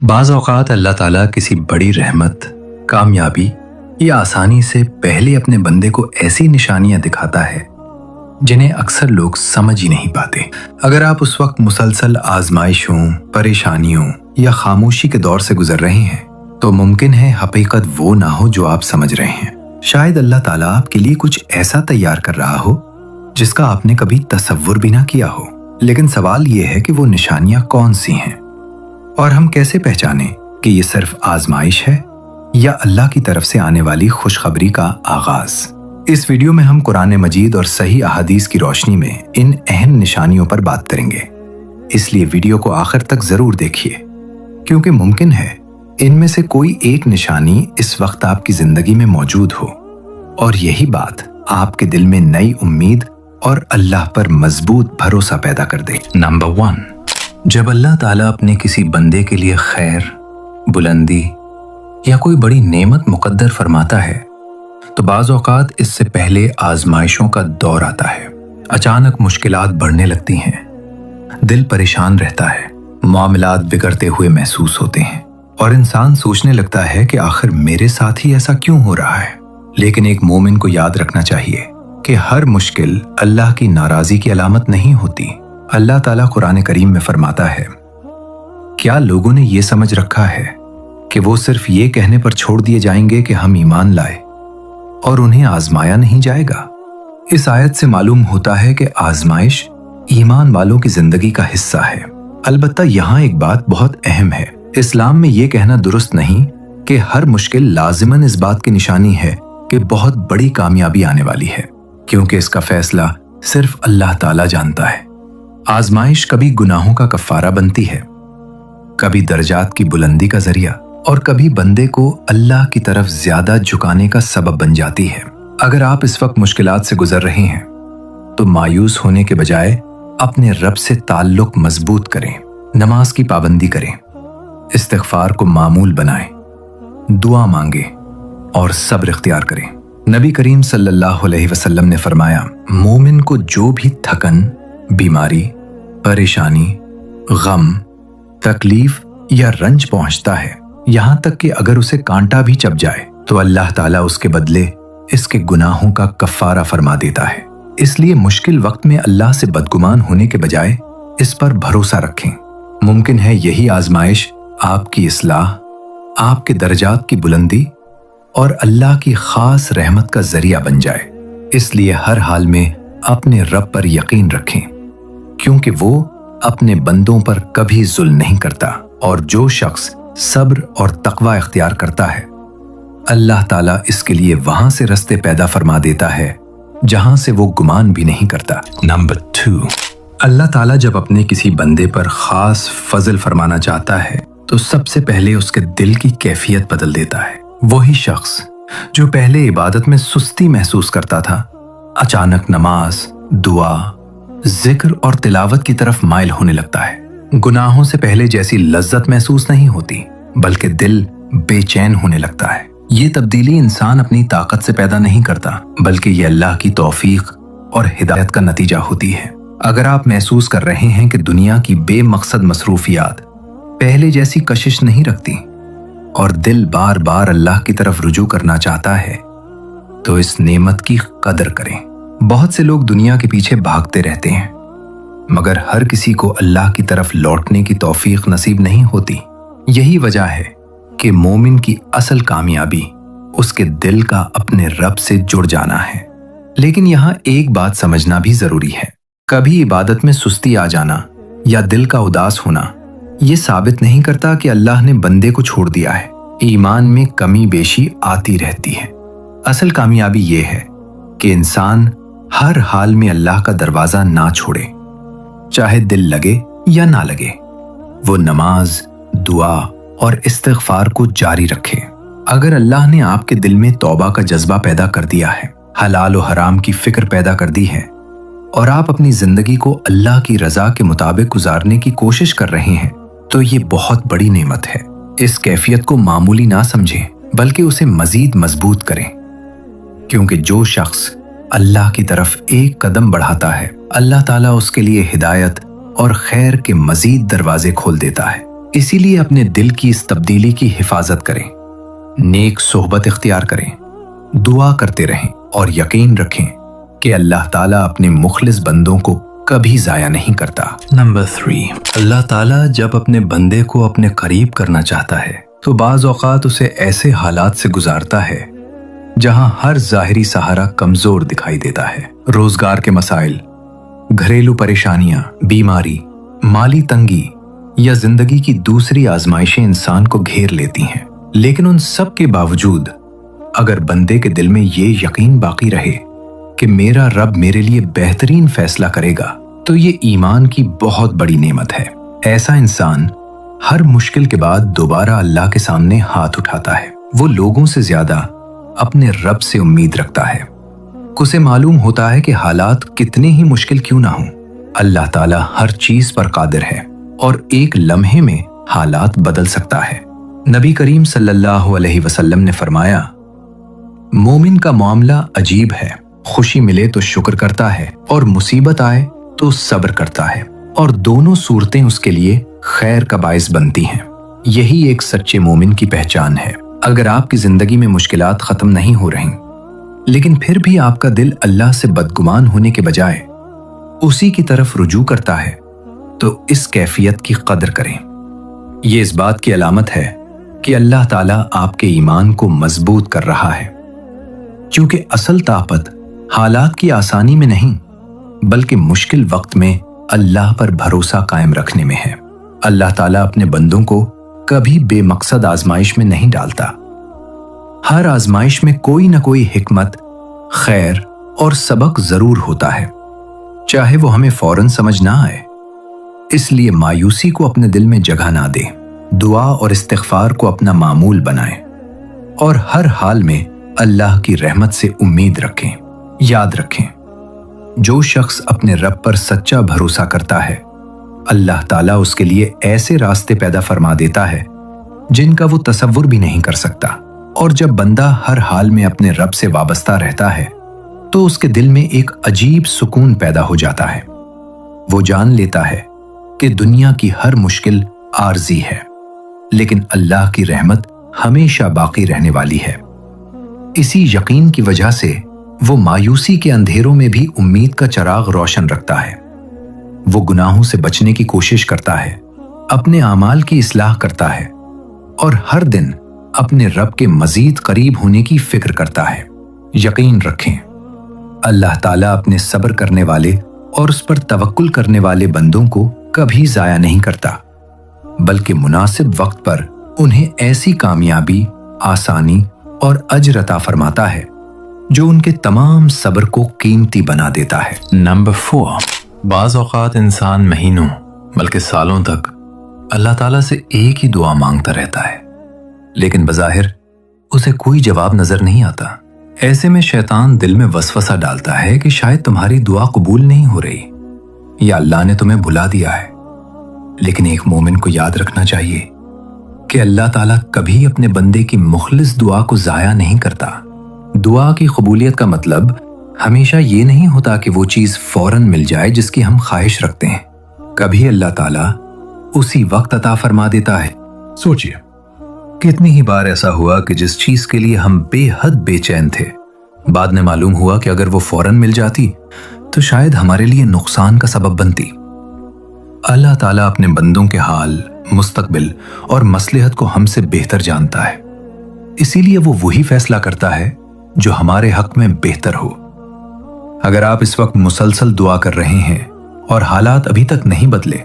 बाज़ औक़ात अल्लाह ताला किसी बड़ी रहमत, कामयाबी या आसानी से पहले अपने बंदे को ऐसी निशानियां दिखाता है जिन्हें अक्सर लोग समझ ही नहीं पाते। अगर आप उस वक्त मुसलसल आजमाइशों, परेशानियों या खामोशी के दौर से गुजर रहे हैं तो मुमकिन है हकीकत वो ना हो जो आप समझ रहे हैं। शायद अल्लाह ताला आपके लिए कुछ ऐसा तैयार कर रहा हो जिसका आपने कभी तसव्वुर भी ना किया हो। लेकिन सवाल ये है कि वो निशानियां कौन सी हैं और हम कैसे पहचानें कि ये सिर्फ आजमाइश है या अल्लाह की तरफ से आने वाली खुशखबरी का आगाज। इस वीडियो में हम कुरान मजीद और सही अहादीस की रोशनी में इन अहम निशानियों पर बात करेंगे, इसलिए वीडियो को आखिर तक जरूर देखिए, क्योंकि मुमकिन है इनमें से कोई एक निशानी इस वक्त आपकी जिंदगी में मौजूद हो और यही बात आपके दिल में नई उम्मीद और अल्लाह पर मजबूत भरोसा पैदा कर दे। नंबर 1, जब अल्लाह ताला अपने किसी बंदे के लिए खैर, बुलंदी या कोई बड़ी नेमत मुकद्दर फरमाता है तो बाज़ औक़ात इससे पहले आजमाइशों का दौर आता है। अचानक मुश्किलात बढ़ने लगती हैं, दिल परेशान रहता है, मामलात बिगड़ते हुए महसूस होते हैं और इंसान सोचने लगता है कि आखिर मेरे साथ ही ऐसा क्यों हो रहा है। लेकिन एक मोमिन को याद रखना चाहिए कि हर मुश्किल अल्लाह की नाराज़गी की अलामत नहीं होती। अल्लाह ताला कुरान करीम में फरमाता है, क्या लोगों ने ये समझ रखा है कि वो सिर्फ ये कहने पर छोड़ दिए जाएंगे कि हम ईमान लाए और उन्हें आजमाया नहीं जाएगा। इस आयत से मालूम होता है कि आजमाइश ईमान वालों की जिंदगी का हिस्सा है। अलबत्ता यहाँ एक बात बहुत अहम है, इस्लाम में ये कहना दुरुस्त नहीं कि हर मुश्किल लाजिमन इस बात की निशानी है कि बहुत बड़ी कामयाबी आने वाली है, क्योंकि इसका फैसला सिर्फ अल्लाह ताला जानता है। आजमाइश कभी गुनाहों का कफ्फारा बनती है, कभी दर्जात की बुलंदी का जरिया और कभी बंदे को अल्लाह की तरफ ज्यादा झुकाने का सबब बन जाती है। अगर आप इस वक्त मुश्किलात से गुजर रहे हैं तो मायूस होने के बजाय अपने रब से ताल्लुक मजबूत करें, नमाज की पाबंदी करें, इस्तिग़फ़ार को मामूल बनाएं, दुआ मांगे और सब्र इख्तियार करें। नबी करीम सल्लल्लाहु अलैहि वसल्लम ने फरमाया, मोमिन को जो भी थकन, बीमारी, परेशानी, गम, तकलीफ या रंज पहुंचता है, यहां तक कि अगर उसे कांटा भी चब जाए तो अल्लाह ताला उसके बदले इसके गुनाहों का कफ्फारा फरमा देता है। इसलिए मुश्किल वक्त में अल्लाह से बदगुमान होने के बजाय इस पर भरोसा रखें। मुमकिन है यही आजमाइश आपकी इस्लाह, आपके दर्जात की बुलंदी और अल्लाह की खास रहमत का जरिया बन जाए। इसलिए हर हाल में अपने रब पर यकीन रखें, क्योंकि वो अपने बंदों पर कभी जुल्म नहीं करता और जो शख्स सब्र और तकवा इख्तियार करता है, अल्लाह ताला इसके लिए वहां से रास्ते पैदा फरमा देता है जहां से वो गुमान भी नहीं करता। नंबर 2, अल्लाह ताला जब अपने किसी बंदे पर खास फजल फरमाना चाहता है तो सबसे पहले उसके दिल की कैफियत बदल देता है। वही शख्स जो पहले इबादत में सुस्ती महसूस करता था, अचानक नमाज, दुआ, जिक्र और तिलावत की तरफ माइल होने लगता है। गुनाहों से पहले जैसी लज्जत महसूस नहीं होती, बल्कि दिल बेचैन होने लगता है। ये तब्दीली इंसान अपनी ताकत से पैदा नहीं करता, बल्कि ये अल्लाह की तौफीक और हिदायत का नतीजा होती है। अगर आप महसूस कर रहे हैं कि दुनिया की बेमकसद मसरूफियात पहले जैसी कशिश नहीं रखती और दिल बार बार अल्लाह की तरफ रुजू करना चाहता है, तो इस नेमत की कदर करें। बहुत से लोग दुनिया के पीछे भागते रहते हैं, मगर हर किसी को अल्लाह की तरफ लौटने की तौफीक नसीब नहीं होती। यही वजह है कि मोमिन की असल कामयाबी उसके दिल का अपने रब से जुड़ जाना है। लेकिन यहाँ एक बात समझना भी जरूरी है, कभी इबादत में सुस्ती आ जाना या दिल का उदास होना ये साबित नहीं करता कि अल्लाह ने बंदे को छोड़ दिया है। ईमान में कमी बेशी आती रहती है। असल कामयाबी ये है कि इंसान हर हाल में अल्लाह का दरवाजा ना छोड़े, चाहे दिल लगे या ना लगे। वो नमाज, दुआ और इस्तिग़फ़ार को जारी रखे। अगर अल्लाह ने आपके दिल में तौबा का जज्बा पैदा कर दिया है, हलाल और हराम की फिक्र पैदा कर दी है और आप अपनी जिंदगी को अल्लाह की रजा के मुताबिक गुजारने की कोशिश कर रहे हैं, तो ये बहुत बड़ी नेमत है। इस कैफियत को मामूली ना समझें, बल्कि उसे मजीद मजबूत करें, क्योंकि जो शख्स अल्लाह की तरफ एक कदम बढ़ाता है, अल्लाह ताला उसके लिए हिदायत और खैर के मजीद दरवाजे खोल देता है। اسی لیے اپنے دل کی اس تبدیلی کی حفاظت کریں، نیک صحبت اختیار کریں، دعا کرتے رہیں اور یقین رکھیں کہ اللہ تعالیٰ اپنے مخلص بندوں کو کبھی ضائع نہیں کرتا۔ نمبر 3، اللہ تعالیٰ جب اپنے بندے کو اپنے قریب کرنا چاہتا ہے تو بعض اوقات اسے ایسے حالات سے گزارتا ہے جہاں ہر ظاہری سہارا کمزور دکھائی دیتا ہے۔ روزگار کے مسائل، گھریلو پریشانیاں، بیماری، مالی تنگی یا زندگی کی دوسری آزمائشیں انسان کو گھیر لیتی ہیں، لیکن ان سب کے باوجود اگر بندے کے دل میں یہ یقین باقی رہے کہ میرا رب میرے لیے بہترین فیصلہ کرے گا تو یہ ایمان کی بہت بڑی نعمت ہے۔ ایسا انسان ہر مشکل کے بعد دوبارہ اللہ کے سامنے ہاتھ اٹھاتا ہے۔ وہ لوگوں سے زیادہ اپنے رب سے امید رکھتا ہے۔ اسے معلوم ہوتا ہے کہ حالات کتنے ہی مشکل کیوں نہ ہوں، اللہ تعالیٰ ہر چیز پر قادر ہے اور ایک لمحے میں حالات بدل سکتا ہے۔ نبی کریم صلی اللہ علیہ وسلم نے فرمایا، مومن کا معاملہ عجیب ہے، خوشی ملے تو شکر کرتا ہے اور مصیبت آئے تو صبر کرتا ہے، اور دونوں صورتیں اس کے لیے خیر کا باعث بنتی ہیں۔ یہی ایک سچے مومن کی پہچان ہے۔ اگر آپ کی زندگی میں مشکلات ختم نہیں ہو رہی لیکن پھر بھی آپ کا دل اللہ سے بدگمان ہونے کے بجائے اسی کی طرف رجوع کرتا ہے تو اس کیفیت کی قدر کریں۔ یہ اس بات کی علامت ہے کہ اللہ تعالیٰ آپ کے ایمان کو مضبوط کر رہا ہے، کیونکہ اصل طاقت حالات کی آسانی میں نہیں بلکہ مشکل وقت میں اللہ پر بھروسہ قائم رکھنے میں ہے۔ اللہ تعالیٰ اپنے بندوں کو کبھی بے مقصد آزمائش میں نہیں ڈالتا۔ ہر آزمائش میں کوئی نہ کوئی حکمت، خیر اور سبق ضرور ہوتا ہے، چاہے وہ ہمیں فوراً سمجھ نہ آئے۔ اس لیے مایوسی کو اپنے دل میں جگہ نہ دیں، دعا اور استغفار کو اپنا معمول بنائیں اور ہر حال میں اللہ کی رحمت سے امید رکھیں۔ یاد رکھیں، جو شخص اپنے رب پر سچا بھروسہ کرتا ہے اللہ تعالیٰ اس کے لیے ایسے راستے پیدا فرما دیتا ہے جن کا وہ تصور بھی نہیں کر سکتا۔ اور جب بندہ ہر حال میں اپنے رب سے وابستہ رہتا ہے تو اس کے دل میں ایک عجیب سکون پیدا ہو جاتا ہے۔ وہ جان لیتا ہے کہ دنیا کی ہر مشکل عارضی ہے لیکن اللہ کی رحمت ہمیشہ باقی رہنے والی ہے۔ اسی یقین کی وجہ سے وہ مایوسی کے اندھیروں میں بھی امید کا چراغ روشن رکھتا ہے۔ وہ گناہوں سے بچنے کی کوشش کرتا ہے، اپنے اعمال کی اصلاح کرتا ہے اور ہر دن اپنے رب کے مزید قریب ہونے کی فکر کرتا ہے۔ یقین رکھیں، اللہ تعالیٰ اپنے صبر کرنے والے اور اس پر توکل کرنے والے بندوں کو کبھی ضائع نہیں کرتا، بلکہ مناسب وقت پر انہیں ایسی کامیابی، آسانی اور اجر عطا فرماتا ہے جو ان کے تمام صبر کو قیمتی بنا دیتا ہے۔ نمبر 4، بعض اوقات انسان مہینوں بلکہ سالوں تک اللہ تعالیٰ سے ایک ہی دعا مانگتا رہتا ہے لیکن بظاہر اسے کوئی جواب نظر نہیں آتا۔ ایسے میں شیطان دل میں وسوسہ ڈالتا ہے کہ شاید تمہاری دعا قبول نہیں ہو رہی یا اللہ نے تمہیں بھلا دیا ہے۔ لیکن ایک مومن کو یاد رکھنا چاہیے کہ اللہ تعالیٰ کبھی اپنے بندے کی مخلص دعا کو ضائع نہیں کرتا۔ دعا کی قبولیت کا مطلب ہمیشہ یہ نہیں ہوتا کہ وہ چیز فوراً مل جائے جس کی ہم خواہش رکھتے ہیں۔ کبھی اللہ تعالیٰ اسی وقت عطا فرما دیتا ہے۔ سوچئے، کتنی ہی بار ایسا ہوا کہ جس چیز کے لیے ہم بے حد بے چین تھے، بعد میں معلوم ہوا کہ اگر وہ فوراً مل جاتی تو شاید ہمارے لیے نقصان کا سبب بنتی۔ اللہ تعالیٰ اپنے بندوں کے حال، مستقبل اور مصلحت کو ہم سے بہتر جانتا ہے، اسی لیے وہ وہی فیصلہ کرتا ہے جو ہمارے حق میں بہتر ہو۔ اگر آپ اس وقت مسلسل دعا کر رہے ہیں اور حالات ابھی تک نہیں بدلے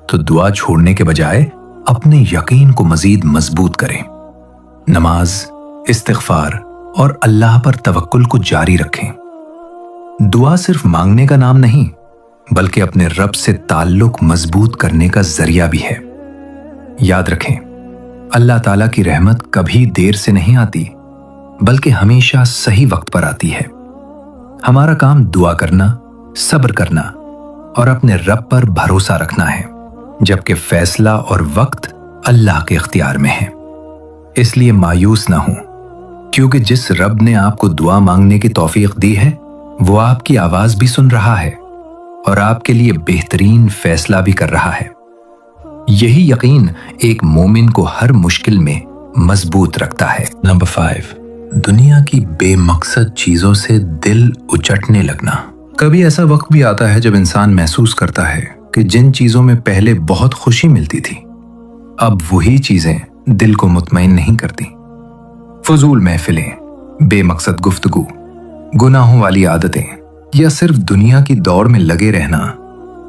تو دعا چھوڑنے کے بجائے اپنے یقین کو مزید مضبوط کریں۔ نماز، استغفار اور اللہ پر توکل کو جاری رکھیں۔ دعا صرف مانگنے کا نام نہیں بلکہ اپنے رب سے تعلق مضبوط کرنے کا ذریعہ بھی ہے۔ یاد رکھیں، اللہ تعالیٰ کی رحمت کبھی دیر سے نہیں آتی بلکہ ہمیشہ صحیح وقت پر آتی ہے۔ ہمارا کام دعا کرنا، صبر کرنا اور اپنے رب پر بھروسہ رکھنا ہے، جبکہ فیصلہ اور وقت اللہ کے اختیار میں ہے۔ اس لیے مایوس نہ ہوں، کیونکہ جس رب نے آپ کو دعا مانگنے کی توفیق دی ہے وہ آپ کی آواز بھی سن رہا ہے اور آپ کے لیے بہترین فیصلہ بھی کر رہا ہے۔ यही यकीन एक मोमिन को हर मुश्किल में मजबूत रखता है। नंबर 5, दुनिया की बेमकसद चीजों से दिल उचटने लगना। कभी ऐसा वक्त भी आता है जब इंसान महसूस करता है कि जिन चीजों में पहले बहुत खुशी मिलती थी, अब वही चीजें दिल को मुतमईन नहीं करती। फजूल महफिलें, बेमकसद गुफ्तगू, गुनाहों वाली आदतें या सिर्फ दुनिया की दौड़ में लगे रहना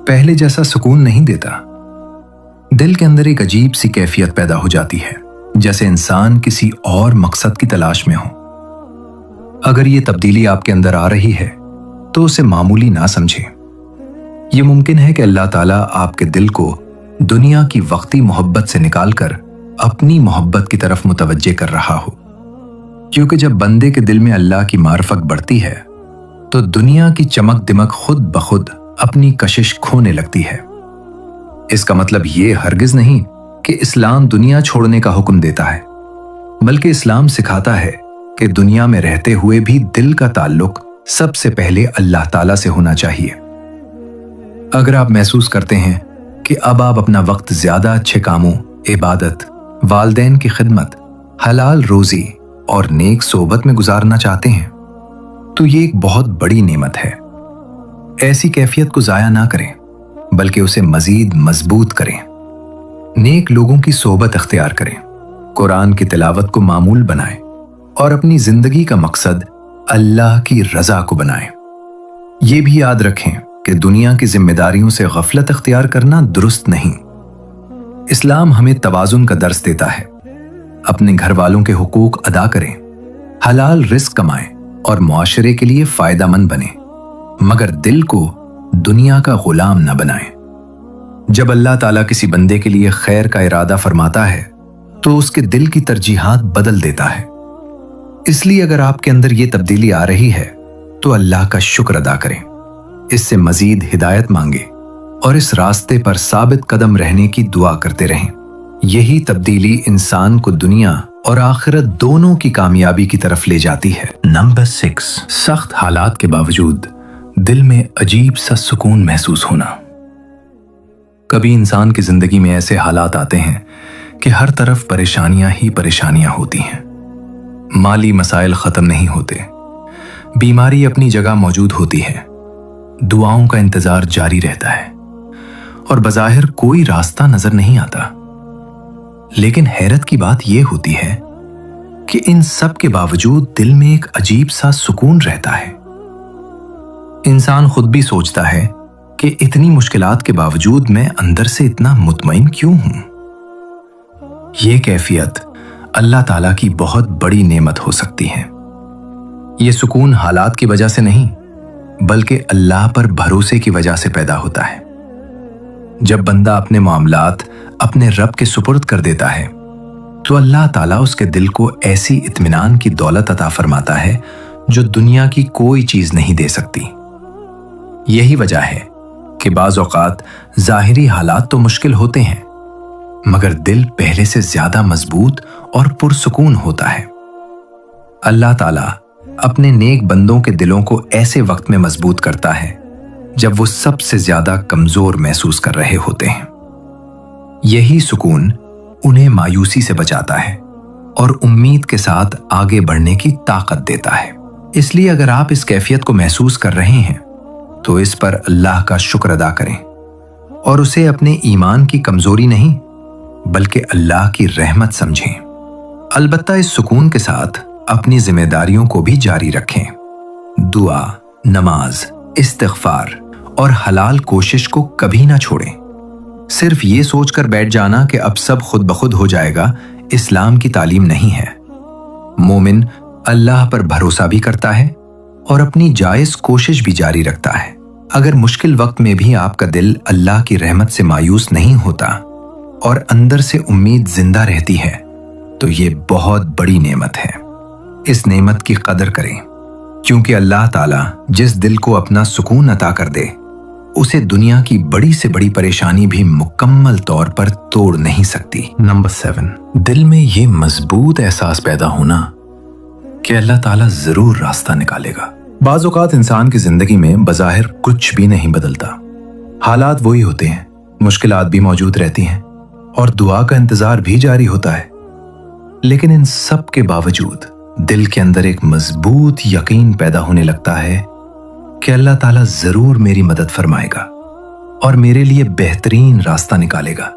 पहले जैसा सुकून नहीं देता। दिल के अंदर एक अजीब सी कैफियत पैदा हो जाती है, जैसे इंसान किसी और मकसद की तलाश में हो। अगर ये तब्दीली आपके अंदर आ रही है तो उसे मामूली ना समझें। यह मुमकिन है कि अल्लाह ताला आपके दिल को दुनिया की वक्ती मोहब्बत से निकालकर अपनी मोहब्बत की तरफ मुतवज्जे कर रहा हो, क्योंकि जब बंदे के दिल में अल्लाह की मार्फत बढ़ती है तो दुनिया की चमक दिमक खुद ब खुद अपनी कशिश खोने लगती है। इसका मतलब ये हरगिज नहीं कि इस्लाम दुनिया छोड़ने का हुक्म देता है, बल्कि इस्लाम सिखाता है कि दुनिया में रहते हुए भी दिल का ताल्लुक सबसे पहले अल्लाह ताला से होना चाहिए। अगर आप महसूस करते हैं कि अब आप अपना वक्त ज्यादा अच्छे कामों, इबादत, वालदैन की खिदमत, हलाल रोजी और नेक सोबत में गुजारना चाहते हैं, तो ये एक बहुत बड़ी नेमत है। ऐसी कैफियत को जाया ना करें, बल्कि उसे मजीद मजबूत करें। नेक लोगों की सोबत अख्तियार करें, कुरान की तिलावत को मामूल बनाएं और अपनी जिंदगी का मकसद अल्लाह की रजा को बनाएं। ये भी याद रखें कि दुनिया की जिम्मेदारियों से गफलत अख्तियार करना दुरुस्त नहीं। इस्लाम हमें तवाजुन का दर्स देता है। अपने घर वालों के हुकूक अदा करें, हलाल रिस्क कमाएं और मुआशरे के लिए फायदामंद बने, मगर दिल को दुनिया का गुलाम न बनाएं। जब अल्लाह ताला किसी बंदे के लिए खैर का इरादा फरमाता है तो उसके दिल की तरजीहात बदल देता है। इसलिए अगर आपके अंदर ये तब्दीली आ रही है तो अल्लाह का शुक्र अदा करें, इससे मजीद हिदायत मांगे और इस रास्ते पर साबित कदम रहने की दुआ करते रहें। यही तब्दीली इंसान को दुनिया और आखिरत दोनों की कामयाबी की तरफ ले जाती है। नंबर 6, सख्त हालात के बावजूद दिल में अजीब सा सुकून महसूस होना। कभी इंसान की जिंदगी में ऐसे हालात आते हैं कि हर तरफ परेशानियां ही परेशानियां होती हैं। माली मसाइल खत्म नहीं होते, बीमारी अपनी जगह मौजूद होती है, दुआओं का इंतजार जारी रहता है और बज़ाहिर कोई रास्ता नजर नहीं आता। लेकिन हैरत की बात यह होती है कि इन सब के बावजूद दिल में एक अजीब सा सुकून रहता है। इंसान खुद भी सोचता है कि इतनी मुश्किलात के बावजूद मैं अंदर से इतना मुतमईन क्यों हूं। यह कैफियत अल्लाह ताला की बहुत बड़ी नेमत हो सकती है। यह सुकून हालात की वजह से नहीं, बल्कि अल्लाह पर भरोसे की वजह से पैदा होता है। जब बंदा अपने मामलात अपने रब के सुपुर्द कर देता है तो अल्लाह ताला उसके दिल को ऐसी इत्मीनान की दौलत अता फरमाता है जो दुनिया की कोई चीज नहीं दे सकती। यही वजह है कि बाज़ औक़ात ज़ाहिरी हालात तो मुश्किल होते हैं, मगर दिल पहले से ज्यादा मजबूत और पुरसुकून होता है। अल्लाह ताला अपने नेक बंदों के दिलों को ऐसे वक्त में मजबूत करता है जब वो सबसे ज्यादा कमजोर महसूस कर रहे होते हैं। यही सुकून उन्हें मायूसी से बचाता है और उम्मीद के साथ आगे बढ़ने की ताकत देता है। इसलिए अगर आप इस कैफियत को महसूस कर रहे हैं तो इस पर अल्लाह का शुक्र अदा करें और उसे अपने ईमान की कमजोरी नहीं बल्कि अल्लाह की रहमत समझें। अलबत्ता इस सुकून के साथ अपनी जिम्मेदारियों को भी जारी रखें। दुआ, नमाज, इस्तिग़फ़ार और हलाल कोशिश को कभी ना छोड़ें। सिर्फ ये सोचकर बैठ जाना कि अब सब खुद ब खुद हो जाएगा इस्लाम की तालीम नहीं है। मोमिन अल्लाह पर भरोसा भी करता है और अपनी जायज कोशिश भी जारी रखता है। अगर मुश्किल वक्त में भी आपका दिल अल्लाह की रहमत से मायूस नहीं होता और अंदर से उम्मीद जिंदा रहती है तो ये बहुत बड़ी नेमत है। इस नेमत की कदर करें, क्योंकि अल्लाह ताला जिस दिल को अपना सुकून अता कर दे उसे दुनिया की बड़ी से बड़ी परेशानी भी मुकम्मल तौर पर तोड़ नहीं सकती। नंबर 7, दिल में ये मजबूत एहसास पैदा होना कि अल्लाह ताला जरूर रास्ता निकालेगा। बाज़ औक़ात इंसान की जिंदगी में बज़ाहिर कुछ भी नहीं बदलता, हालात वही होते हैं, मुश्किलात भी मौजूद रहती हैं, اور دعا کا انتظار بھی جاری ہوتا ہے، لیکن ان سب کے باوجود دل کے اندر ایک مضبوط یقین پیدا ہونے لگتا ہے کہ اللہ تعالیٰ ضرور میری مدد فرمائے گا اور میرے لیے بہترین راستہ نکالے گا۔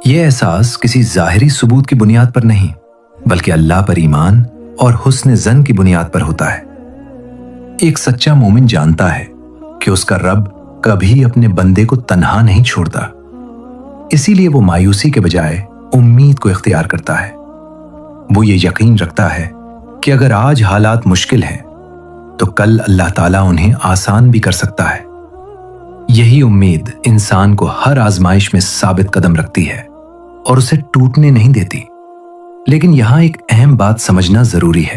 یہ احساس کسی ظاہری ثبوت کی بنیاد پر نہیں، بلکہ اللہ پر ایمان اور حسن ظن کی بنیاد پر ہوتا ہے۔ ایک سچا مومن جانتا ہے کہ اس کا رب کبھی اپنے بندے کو تنہا نہیں چھوڑتا، اسی لیے وہ مایوسی کے بجائے امید کو اختیار کرتا ہے۔ وہ یہ یقین رکھتا ہے کہ اگر آج حالات مشکل ہیں تو کل اللہ تعالیٰ انہیں آسان بھی کر سکتا ہے۔ یہی امید انسان کو ہر آزمائش میں ثابت قدم رکھتی ہے اور اسے ٹوٹنے نہیں دیتی۔ لیکن یہاں ایک اہم بات سمجھنا ضروری ہے۔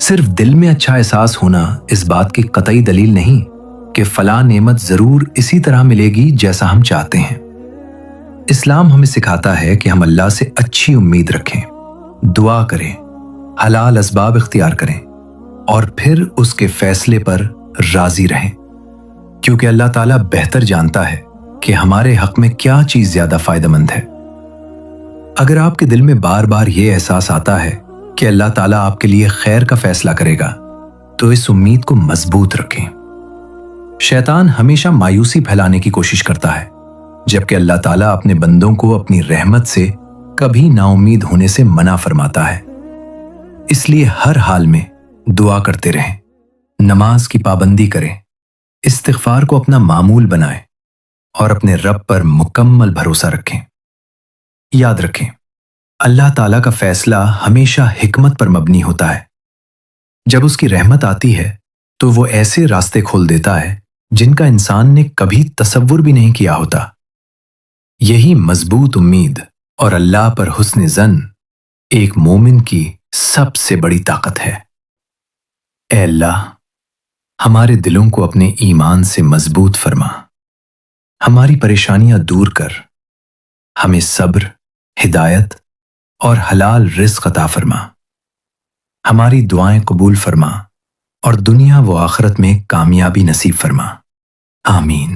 صرف دل میں اچھا احساس ہونا اس بات کی قطعی دلیل نہیں کہ فلاں نعمت ضرور اسی طرح ملے گی جیسا ہم چاہتے ہیں۔ اسلام ہمیں سکھاتا ہے کہ ہم اللہ سے اچھی امید رکھیں، دعا کریں، حلال اسباب اختیار کریں اور پھر اس کے فیصلے پر راضی رہیں، کیونکہ اللہ تعالیٰ بہتر جانتا ہے کہ ہمارے حق میں کیا چیز زیادہ فائدہ مند ہے۔ اگر آپ کے دل میں بار بار یہ احساس آتا ہے کہ اللہ تعالیٰ آپ کے لیے خیر کا فیصلہ کرے گا، تو اس امید کو مضبوط رکھیں۔ شیطان ہمیشہ مایوسی پھیلانے کی کوشش کرتا ہے، جبکہ اللہ تعالیٰ اپنے بندوں کو اپنی رحمت سے کبھی نا امید ہونے سے منع فرماتا ہے۔ اس لیے ہر حال میں دعا کرتے رہیں، نماز کی پابندی کریں، استغفار کو اپنا معمول بنائیں اور اپنے رب پر مکمل بھروسہ رکھیں۔ یاد رکھیں، اللہ تعالیٰ کا فیصلہ ہمیشہ حکمت پر مبنی ہوتا ہے۔ جب اس کی رحمت آتی ہے تو وہ ایسے راستے کھول دیتا ہے جن کا انسان نے کبھی تصور بھی نہیں کیا ہوتا۔ یہی مضبوط امید اور اللہ پر حسن ظن ایک مومن کی سب سے بڑی طاقت ہے۔ اے اللہ، ہمارے دلوں کو اپنے ایمان سے مضبوط فرما، ہماری پریشانیاں دور کر، ہمیں صبر، ہدایت اور حلال رزق عطا فرما، ہماری دعائیں قبول فرما اور دنیا و آخرت میں کامیابی نصیب فرما۔ آمین۔